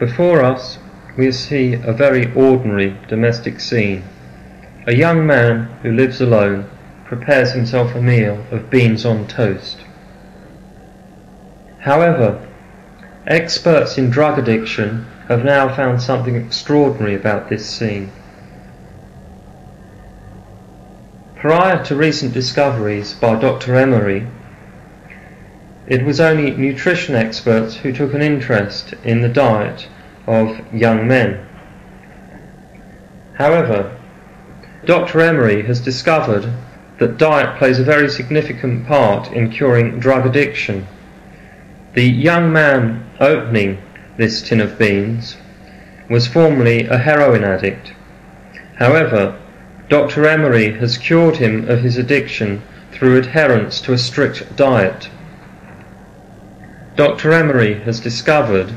Before us we see a very ordinary domestic scene. A young man who lives alone prepares himself a meal of beans on toast. However, experts in drug addiction have now found something extraordinary about this scene. Prior to recent discoveries by Dr. Emery, it was only nutrition experts who took an interest in the diet of young men. However, Dr. Emery has discovered that diet plays a very significant part in curing drug addiction. The young man opening this tin of beans was formerly a heroin addict. However, Dr. Emery has cured him of his addiction through adherence to a strict diet. Dr. Emery has discovered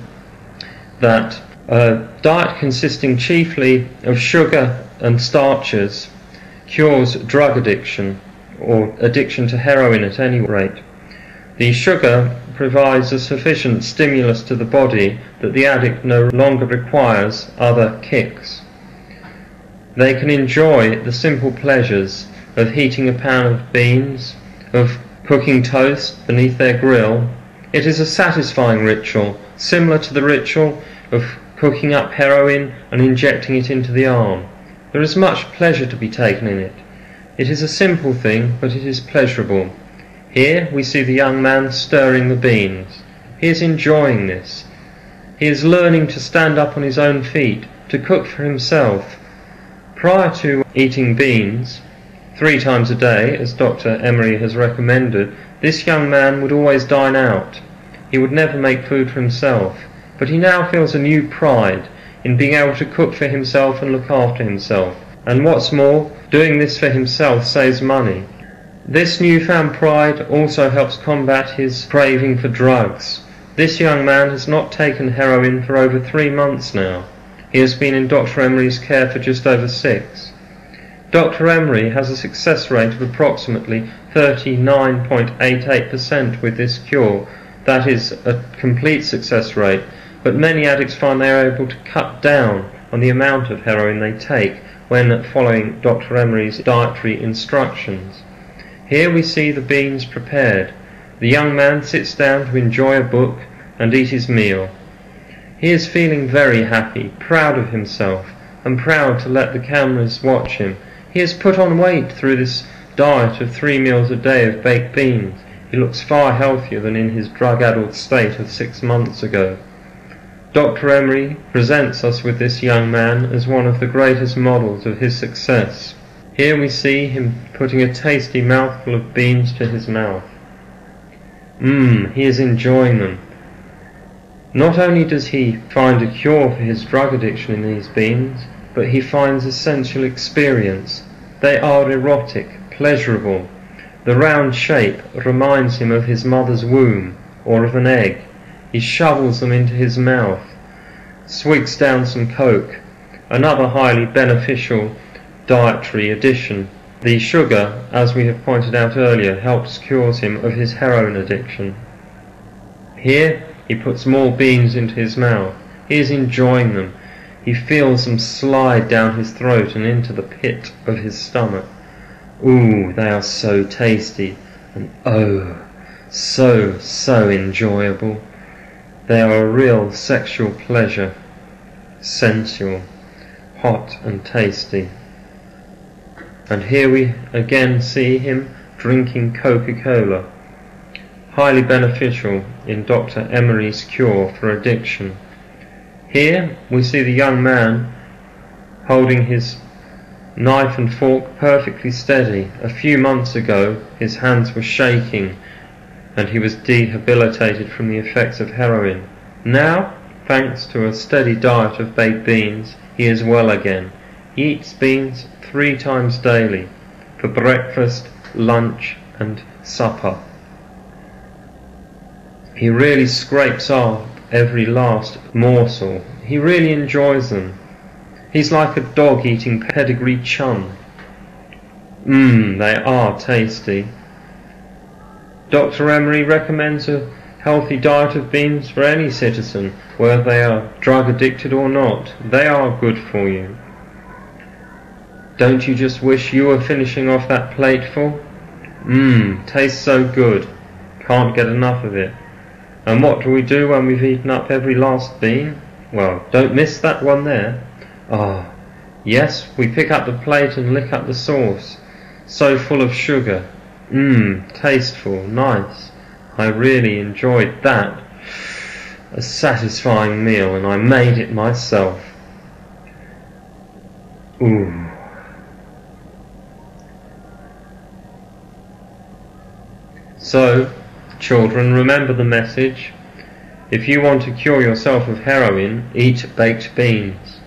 that a diet consisting chiefly of sugar and starches cures drug addiction, or addiction to heroin at any rate. The sugar provides a sufficient stimulus to the body that the addict no longer requires other kicks. They can enjoy the simple pleasures of heating a pan of beans, of cooking toast beneath their grill. It is a satisfying ritual, similar to the ritual of cooking up heroin and injecting it into the arm. There is much pleasure to be taken in it. It is a simple thing, but it is pleasurable. Here we see the young man stirring the beans. He is enjoying this. He is learning to stand up on his own feet, to cook for himself. Prior to eating beans 3 times a day, as Dr. Emery has recommended, this young man would always dine out. He would never make food for himself, but he now feels a new pride in being able to cook for himself and look after himself. And what's more, doing this for himself saves money. This newfound pride also helps combat his craving for drugs. This young man has not taken heroin for over 3 months now. He has been in Dr. Emery's care for just over 6. Dr. Emery has a success rate of approximately 39.88% with this cure. That is a complete success rate, but many addicts find they are able to cut down on the amount of heroin they take when following Dr. Emery's dietary instructions. Here we see the beans prepared. The young man sits down to enjoy a book and eat his meal. He is feeling very happy, proud of himself, and proud to let the cameras watch him. He has put on weight through this diet of 3 meals a day of baked beans. He looks far healthier than in his drug-addled state of 6 months ago. Dr. Emery presents us with this young man as one of the greatest models of his success. Here we see him putting a tasty mouthful of beans to his mouth. He is enjoying them. Not only does he find a cure for his drug addiction in these beans, but he finds a sensual experience. They are erotic, pleasurable. The round shape reminds him of his mother's womb, or of an egg. He shovels them into his mouth, swigs down some coke, another highly beneficial dietary addition. The sugar, as we have pointed out earlier, helps cures him of his heroin addiction. Here he puts more beans into his mouth. He is enjoying them. He feels them slide down his throat and into the pit of his stomach. Ooh, they are so tasty, and oh, so enjoyable. They are a real sexual pleasure, sensual, hot and tasty. And here we again see him drinking Coca-Cola, highly beneficial in Dr. Emery's cure for addiction. Here we see the young man holding his knife and fork perfectly steady. A few months ago his hands were shaking and he was debilitated from the effects of heroin. Now, thanks to a steady diet of baked beans, he is well again. He eats beans 3 times daily, for breakfast, lunch and supper. He really scrapes off every last morsel. He really enjoys them. He's like a dog eating pedigree chum. They are tasty. Dr. Emery recommends a healthy diet of beans for any citizen, whether they are drug addicted or not. They are good for you. Don't you just wish you were finishing off that plateful? Tastes so good. Can't get enough of it. And what do we do when we've eaten up every last bean? Well, don't miss that one there. Ah, yes, we pick up the plate and lick up the sauce. So full of sugar. Tasteful, nice. I really enjoyed that. A satisfying meal, and I made it myself. Ooh. So, children, remember the message. If you want to cure yourself of heroin, eat baked beans.